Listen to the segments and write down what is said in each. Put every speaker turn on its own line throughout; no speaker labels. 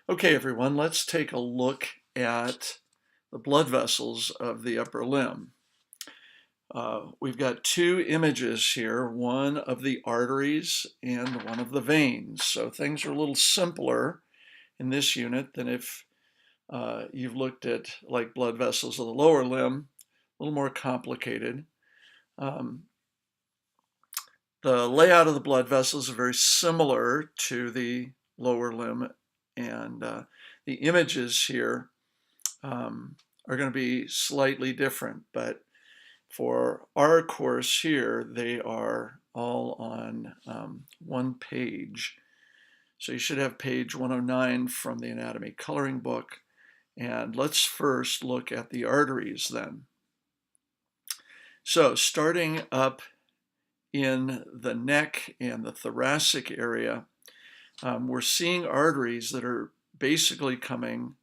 Okay, everyone, let's take a look at the blood vessels of the upper limb. We've got two images here, one of the arteries and one of the veins. So things are a little simpler in this unit than if you've looked at like blood vessels of the lower limb, a little more complicated. Um, the layout of the blood vessels is very similar to the lower limb, and the images here are going to be slightly different, but for our course here, they are all on one page. So you should have page 109 from the anatomy coloring book. And let's first look at the arteries then. So starting up in the neck and the thoracic area, we're seeing arteries that are basically coming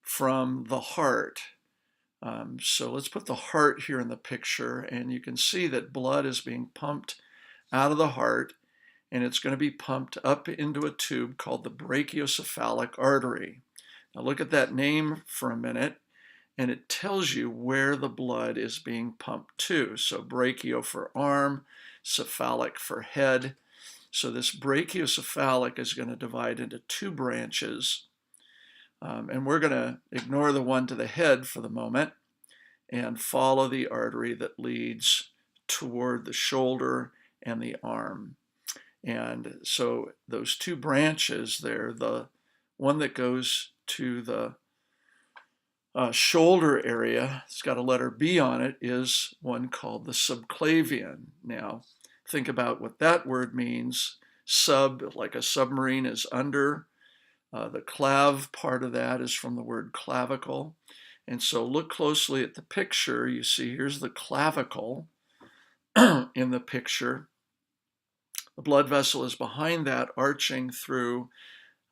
from the heart. So let's put the heart here in the picture, and you can see that blood is being pumped out of the heart, and it's going to be pumped up into a tube called the brachiocephalic artery. Now look at that name for a minute, and it tells you where the blood is being pumped to. So brachio for arm, cephalic for head. So this brachiocephalic is going to divide into two branches. And we're going to ignore the one to the head for the moment and follow the artery that leads toward the shoulder and the arm. And so those two branches there, the one that goes to the shoulder area, it's got a letter B on it, is one called the subclavian. Now, think about what that word means. Sub, like a submarine, is under. The clav part of that is from the word clavicle. And so look closely at the picture. You see here's the clavicle in the picture. The blood vessel is behind that, arching through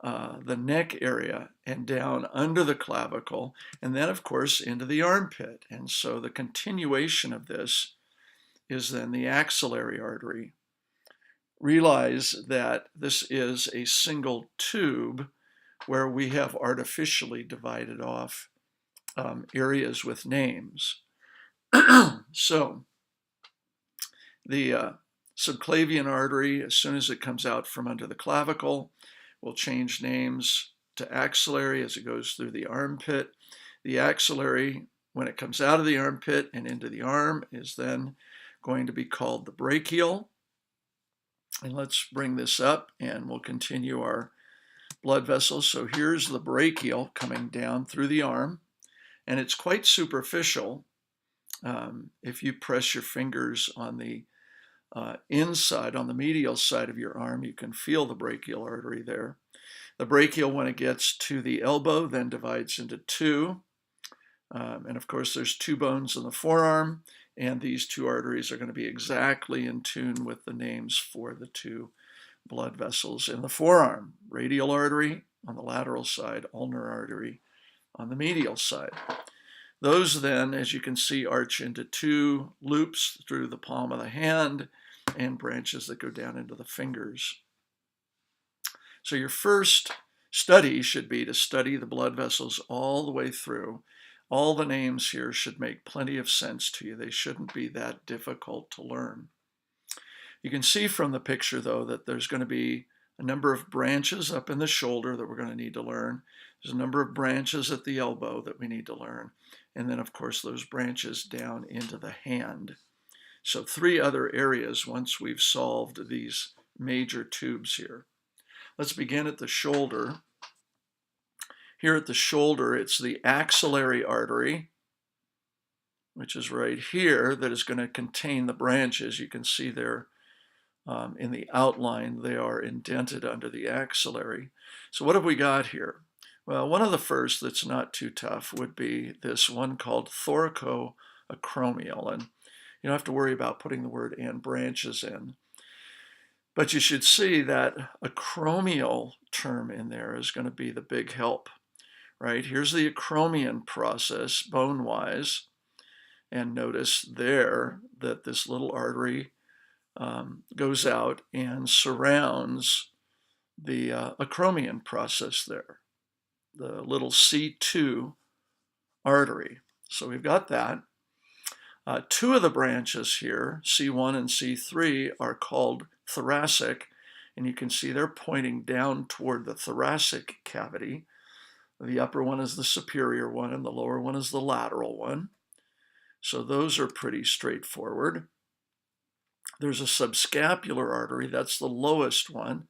the neck area and down under the clavicle, and then of course into the armpit. And so the continuation of this is then the axillary artery. Realize that this is a single tube where we have artificially divided off areas with names. So the subclavian artery, as soon as it comes out from under the clavicle, will change names to axillary as it goes through the armpit. The axillary, when it comes out of the armpit and into the arm, is then going to be called the brachial. And let's bring this up and we'll continue our blood vessels. So here's the brachial coming down through the arm, and it's quite superficial. If you press your fingers on the inside, on the medial side of your arm, you can feel the brachial artery there. The brachial, when it gets to the elbow, then divides into two. And of course, there's two bones in the forearm, and these two arteries are going to be exactly in tune with the names for the two blood vessels in the forearm. Radial artery on the lateral side, ulnar artery on the medial side. Those then, as you can see, arch into two loops through the palm of the hand and branches that go down into the fingers. So your first study should be to study the blood vessels all the way through. All the names here should make plenty of sense to you. They shouldn't be that difficult to learn. You can see from the picture, though, that there's going to be a number of branches up in the shoulder that we're going to need to learn. There's a number of branches at the elbow that we need to learn. And then, of course, those branches down into the hand. So three other areas once we've solved these major tubes here. Let's begin at the shoulder. Here at the shoulder, it's the axillary artery, which is right here, that is going to contain the branches. You can see there in the outline, they are indented under the axillary. So what have we got here? Well, one of the first that's not too tough would be this one called thoracoacromial. And you don't have to worry about putting the word and branches in. But you should see that acromial term in there is going to be the big help, right? Here's the acromion process, bone-wise. And notice there that this little artery goes out and surrounds the acromion process there. the little C2 artery. So we've got that. Two of the branches here, C1 and C3, are called thoracic, and you can see they're pointing down toward the thoracic cavity. The upper one is the superior one, and the lower one is the lateral one. So those are pretty straightforward. There's a subscapular artery, that's the lowest one,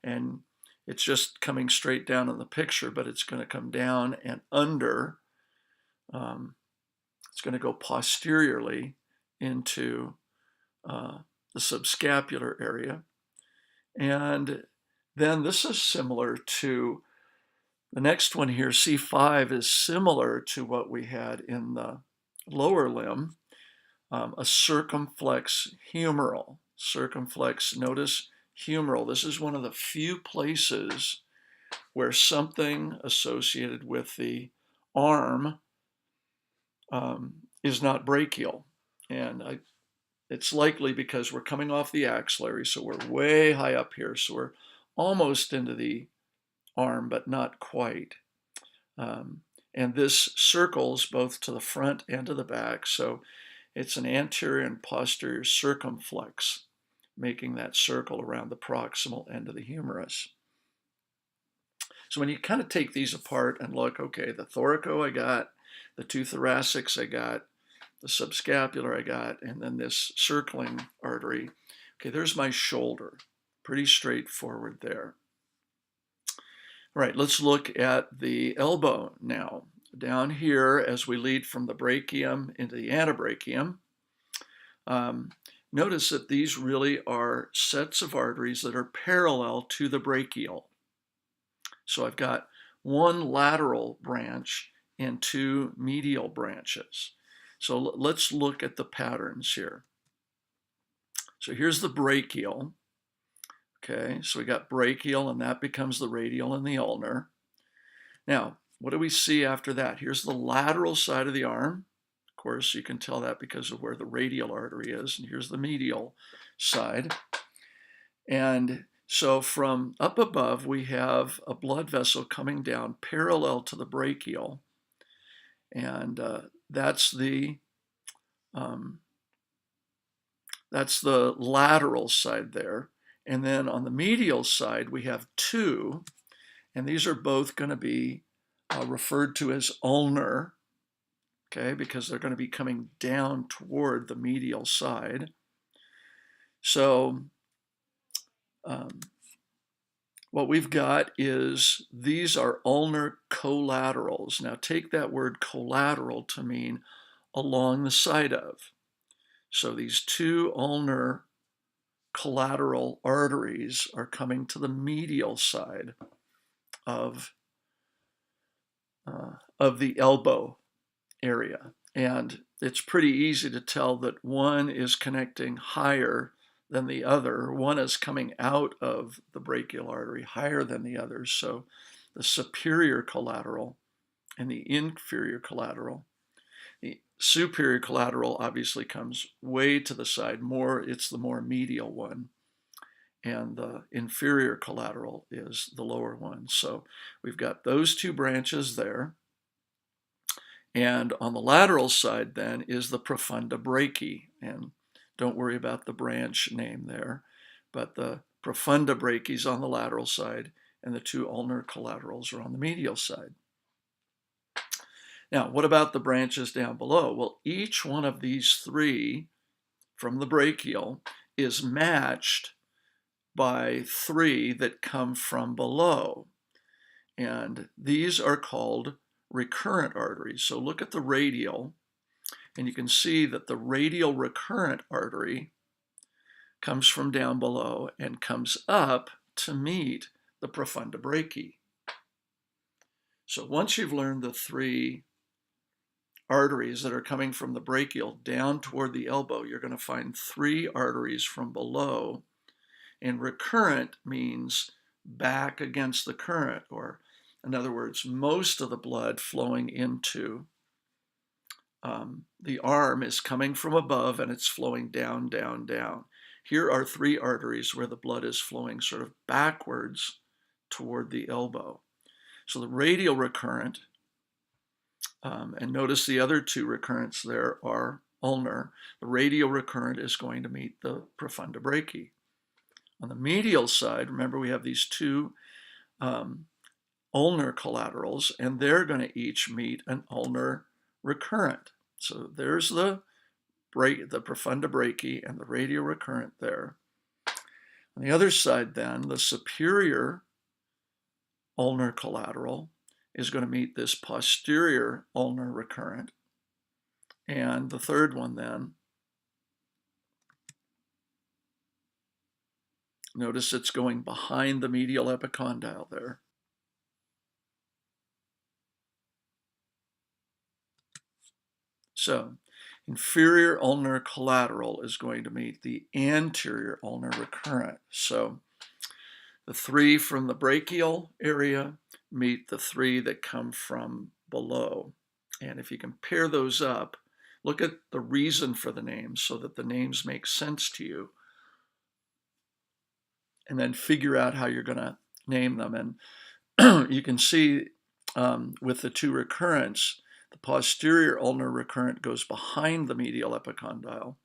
and it's just coming straight down in the picture, but it's going to come down and under. It's going to go posteriorly into the subscapular area. And then this is similar to the next one here, C5, is similar to what we had in the lower limb, a circumflex humeral. Circumflex, notice humeral. This is one of the few places where something associated with the arm is not brachial. And it's likely because we're coming off the axillary, so we're way high up here. So we're almost into the arm, but not quite. And this circles both to the front and to the back. So it's an anterior and posterior circumflex, making that circle around the proximal end of the humerus. So when you kind of take these apart and look, okay, the thoraco I got, the two thoracics I got, the subscapular I got, and then this circling artery. Okay, there's my shoulder. Pretty straightforward there. All right, let's look at the elbow now. Down here, as we lead from the brachium into the antebrachium, notice that these really are sets of arteries that are parallel to the brachial. So I've got one lateral branch and two medial branches. So let's look at the patterns here. So here's the brachial. Okay, so we got brachial, and that becomes the radial and the ulnar. Now, what do we see after that? Here's the lateral side of the arm. Of course, you can tell that because of where the radial artery is. And here's the medial side. And so from up above, we have a blood vessel coming down parallel to the brachial. And that's the lateral side there. And then on the medial side, we have two, and these are both going to be referred to as ulnar, okay, because they're going to be coming down toward the medial side. So what we've got is these are ulnar collaterals. Now take that word collateral to mean along the side of. So these two ulnar collateral arteries are coming to the medial side of the elbow area. And it's pretty easy to tell that one is connecting higher than the other. One is coming out of the brachial artery higher than the other. So the superior collateral and the inferior collateral. The superior collateral obviously comes way to the side, it's the more medial one, and the inferior collateral is the lower one. So we've got those two branches there. And on the lateral side then is the profunda brachii, and don't worry about the branch name there, but the profunda brachii is on the lateral side, and the two ulnar collaterals are on the medial side. Now, what about the branches down below? Well, each one of these three from the brachial is matched by three that come from below. And these are called recurrent arteries. So look at the radial, and you can see that the radial recurrent artery comes from down below and comes up to meet the profunda brachii. So once you've learned the three arteries that are coming from the brachial down toward the elbow, you're going to find three arteries from below. And recurrent means back against the current, or in other words, most of the blood flowing into the arm is coming from above and it's flowing down, down, down. Here are three arteries where the blood is flowing sort of backwards toward the elbow. So the radial recurrent, and notice the other two recurrents there are ulnar. The radial recurrent is going to meet the profunda brachii. On the medial side, remember we have these two ulnar collaterals, and they're going to each meet an ulnar recurrent. So there's the profunda brachii and the radial recurrent there. On the other side then, the superior ulnar collateral is going to meet this posterior ulnar recurrent. And the third one then, notice it's going behind the medial epicondyle there. So inferior ulnar collateral is going to meet the anterior ulnar recurrent. So the three from the brachial area meet the three that come from below. And if you compare those up, look at the reason for the names so that the names make sense to you. And then figure out how you're going to name them. And you can see with the two recurrents, the posterior ulnar recurrent goes behind the medial epicondyle,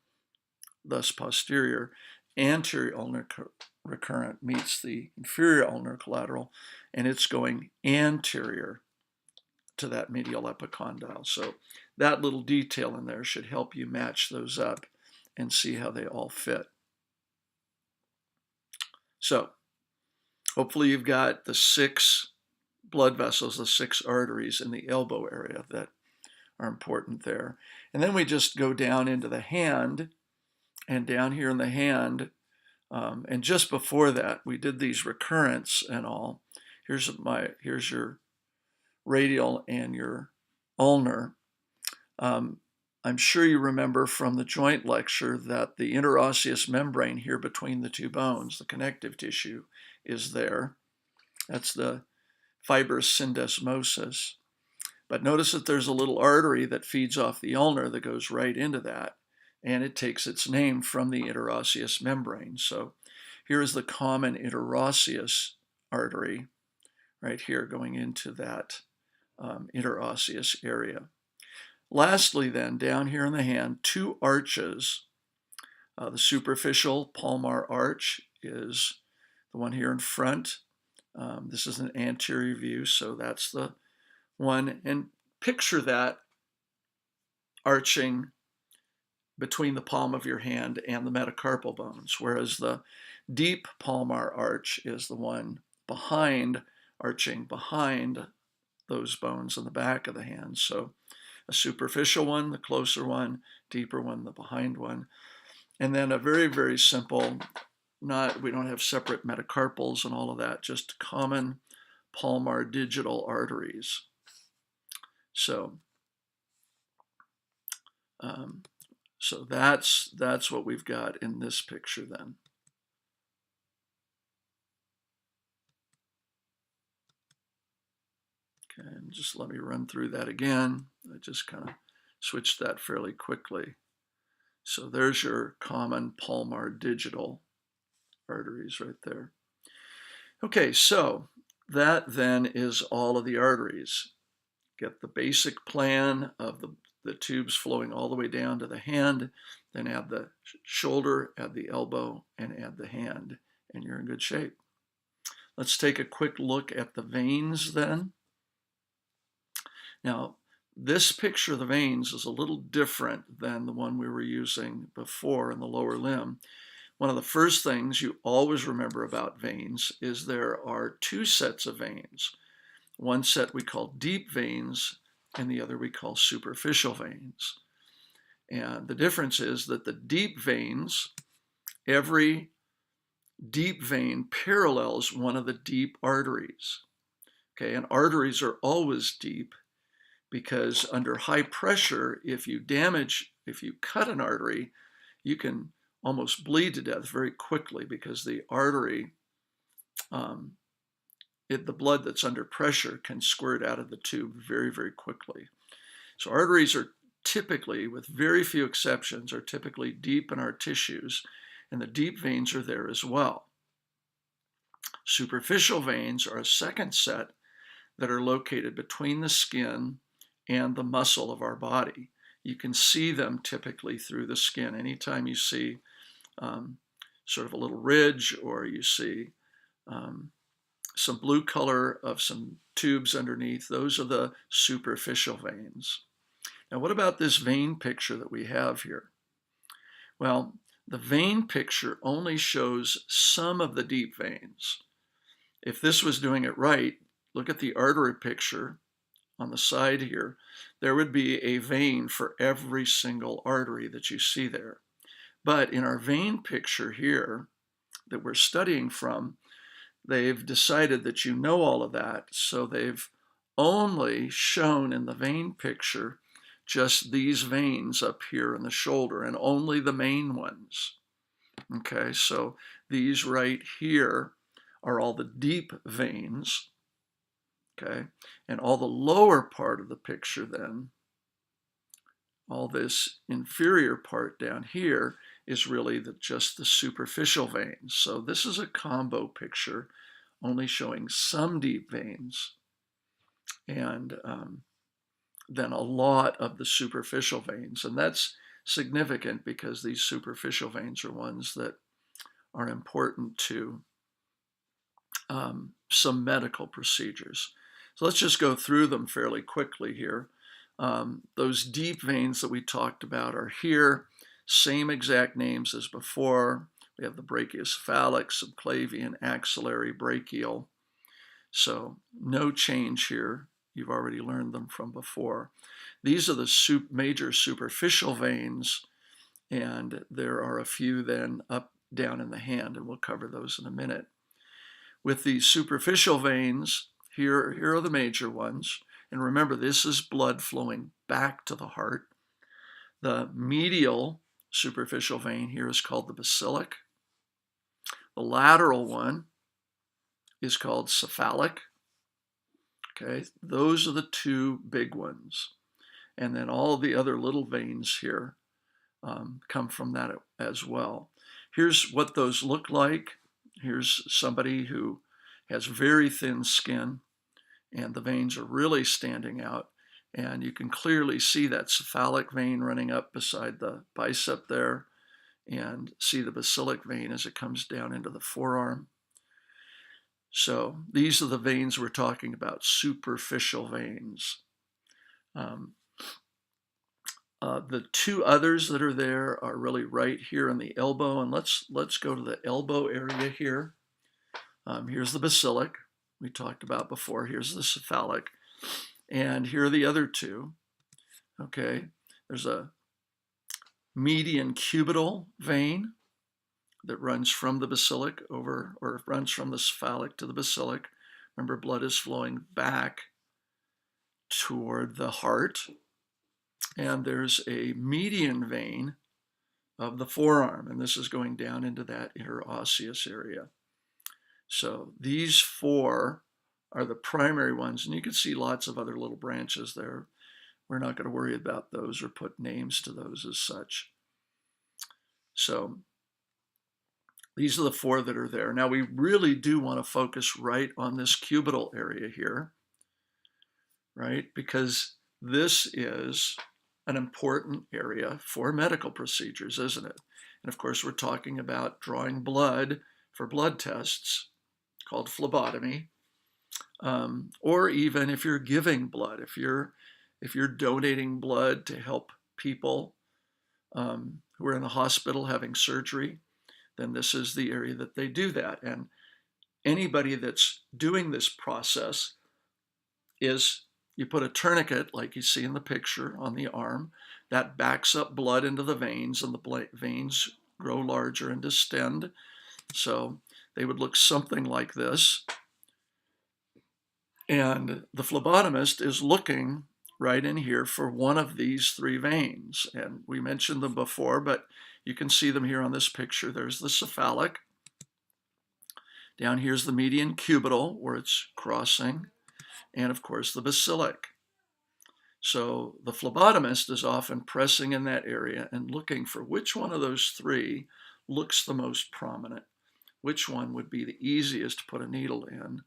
thus posterior. Anterior ulnar recurrent meets the inferior ulnar collateral, and it's going anterior to that medial epicondyle. So that little detail in there should help you match those up and see how they all fit. So hopefully you've got the 6 blood vessels, the 6 arteries in the elbow area that are important there. And then we just go down into the hand, and down here in the hand, and just before that, we did these recurrents and all. Here's your radial and your ulnar. I'm sure you remember from the joint lecture that the interosseous membrane here between the two bones, the connective tissue, is there. That's the fibrous syndesmosis. But notice that there's a little artery that feeds off the ulnar that goes right into that, and it takes its name from the interosseous membrane. So here is the common interosseous artery right here going into that interosseous area. Lastly then, down here in the hand, 2 arches. The superficial palmar arch is the one here in front. This is an anterior view, so that's the one. And picture that arching between the palm of your hand and the metacarpal bones, whereas the deep palmar arch is the one behind, arching behind those bones in the back of the hand. So a superficial one, the closer one, deeper one, the behind one. And then a very, very simple, we don't have separate metacarpals and all of that, just common palmar digital arteries. So that's what we've got in this picture then. Okay, and just let me run through that again. I just kind of switched that fairly quickly. So there's your common palmar digital arteries right there. Okay, so that then is all of the arteries. Get the basic plan of the tubes flowing all the way down to the hand, then add the shoulder, add the elbow, and add the hand, and you're in good shape. Let's take a quick look at the veins then. Now, this picture of the veins is a little different than the one we were using before in the lower limb. One of the first things you always remember about veins is there are 2 sets of veins. One set we call deep veins, and the other we call superficial veins. And the difference is that the deep veins, every deep vein parallels one of the deep arteries. Okay, and arteries are always deep because under high pressure, if you cut an artery, you can almost bleed to death very quickly because the artery, the blood that's under pressure can squirt out of the tube very, very quickly. So arteries are typically, with very few exceptions, are typically deep in our tissues, and the deep veins are there as well. Superficial veins are a second set that are located between the skin and the muscle of our body. You can see them typically through the skin. Anytime you see sort of a little ridge, or you see some blue color of some tubes underneath, those are the superficial veins. Now, what about this vein picture that we have here? Well, the vein picture only shows some of the deep veins. If this was doing it right, look at the artery picture on the side here. There would be a vein for every single artery that you see there. But in our vein picture here that we're studying from, they've decided that you know all of that, so they've only shown in the vein picture just these veins up here in the shoulder, and only the main ones. Okay, so these right here are all the deep veins, okay, and all the lower part of the picture then, all this inferior part down here, is really just the superficial veins. So this is a combo picture, only showing some deep veins, and then a lot of the superficial veins. And that's significant because these superficial veins are ones that are important to some medical procedures. So let's just go through them fairly quickly here. Those deep veins that we talked about are here, same exact names as before. We have the brachiocephalic, subclavian, axillary, brachial. So no change here. You've already learned them from before. These are the major superficial veins, and there are a few then up, down in the hand, and we'll cover those in a minute. With these superficial veins, here are the major ones. And remember, this is blood flowing back to the heart. The medial superficial vein here is called the basilic. The lateral one is called cephalic. Okay, those are the two big ones. And then all the other little veins here come from that as well. Here's what those look like. Here's somebody who has very thin skin, and the veins are really standing out. And you can clearly see that cephalic vein running up beside the bicep there, and see the basilic vein as it comes down into the forearm. So these are the veins we're talking about, superficial veins. The two others that are there are really right here in the elbow, and let's go to the elbow area here. Here's the basilic we talked about before. Here's the cephalic, and here are the other two. Okay, there's a median cubital vein that runs from the basilic over, or runs from the cephalic to the basilic. Remember, blood is flowing back toward the heart. And there's a median vein of the forearm, and this is going down into that interosseous area. So these four are the primary ones, and you can see lots of other little branches there. We're not going to worry about those or put names to those as such. So these are the four that are there. Now we really do want to focus right on this cubital area here, right? Because this is an important area for medical procedures, isn't it? And of course, we're talking about drawing blood for blood tests called phlebotomy, or even if you're giving blood, if you're donating blood to help people who are in the hospital having surgery, then this is the area that they do that. And anybody that's doing this process is, you put a tourniquet, like you see in the picture, on the arm. That backs up blood into the veins, and the veins grow larger and distend. So they would look something like this. And the phlebotomist is looking right in here for one of these three veins. And we mentioned them before, but you can see them here on this picture. There's the cephalic. Down here's the median cubital, where it's crossing. And of course the basilic. So the phlebotomist is often pressing in that area and looking for which one of those three looks the most prominent, which one would be the easiest to put a needle in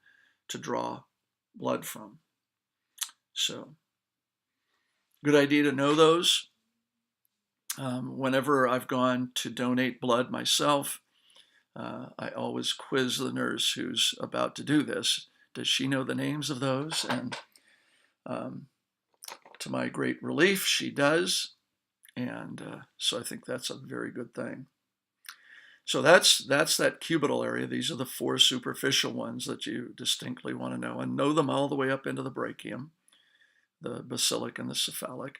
to draw blood from. So, good idea to know those. Whenever I've gone to donate blood myself, I always quiz the nurse who's about to do this. Does she know the names of those? And to my great relief, she does. And so I think that's a very good thing. So that's that cubital area. These are the 4 superficial ones that you distinctly want to know, and know them all the way up into the brachium, the basilic and the cephalic.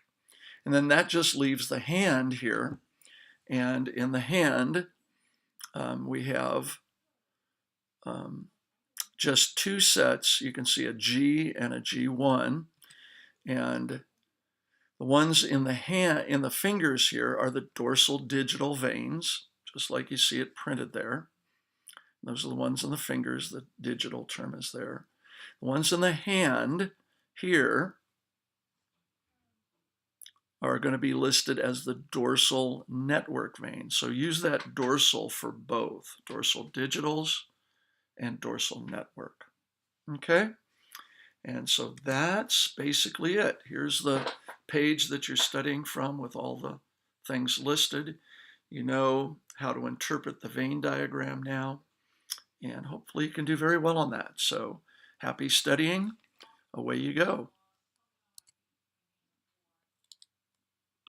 And then that just leaves the hand here. And in the hand, we have just 2 sets. You can see a G and a G1. And the ones in the hand, in the fingers here, are the dorsal digital veins, just like you see it printed there. Those are the ones in the fingers. The digital term is there. The ones in the hand here are going to be listed as the dorsal network veins. So use that dorsal for both, dorsal digitals and dorsal network. Okay? And so that's basically it. Here's the page that you're studying from with all the things listed. You know how to interpret the vein diagram now, and hopefully you can do very well on that. So happy studying. Away you go.